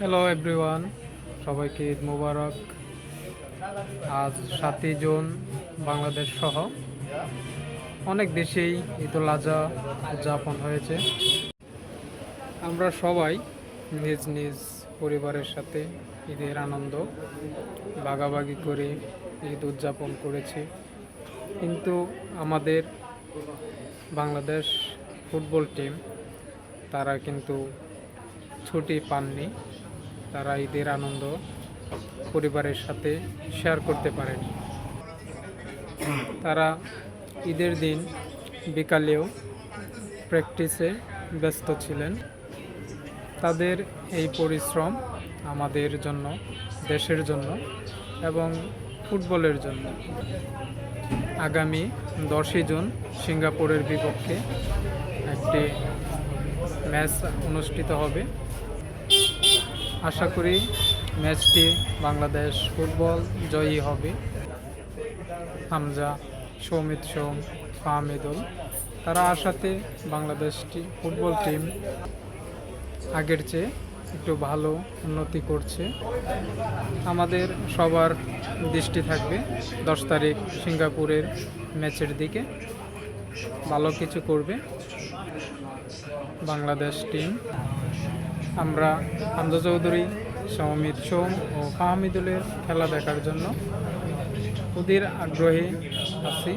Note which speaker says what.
Speaker 1: Hello everyone, সবাইকে ঈদ মোবারক। আজ 7ই June. Bangladesh সহ অনেক দেশেই ঈদুল আজহা উদযাপন হয়েছে। আমরা সবাই নিজ নিজ পরিবারের সাথে ঈদের আনন্দ ভাগাভাগি করে ঈদ উদযাপন করেছি। কিন্তু আমাদের বাংলাদেশ ফুটবল টিম তারা কিন্তু ছুটি পাননি। তারা ঈদের আনন্দ পরিবারের সাথে শেয়ার করতে পারেনি। তারা ঈদের দিন বিকালেও প্র্যাকটিসে ব্যস্ত ছিলেন। তাদের এই পরিশ্রম আমাদের জন্য, দেশের জন্য এবং ফুটবলের জন্য। আগামী 10ই জুন সিঙ্গাপুরের বিপক্ষে একটি ম্যাচ অনুষ্ঠিত হবে। আশা করি ম্যাচটি বাংলাদেশ ফুটবল জয়ী হবে। হামজা, সৌমিত সোম, ফাহমিদুল তারা আশাতে বাংলাদেশটি ফুটবল টিম আগের চেয়ে একটু ভালো উন্নতি করছে। আমাদের সবার দৃষ্টি থাকবে 10 তারিখ সিঙ্গাপুরের ম্যাচের দিকে। ভালো কিছু করবে বাংলাদেশ টিম। আমরা হামজা চৌধুরী, সৌমিত সোম ও ফাহমিদুলের খেলা দেখার জন্য অধীর আগ্রহী আছি।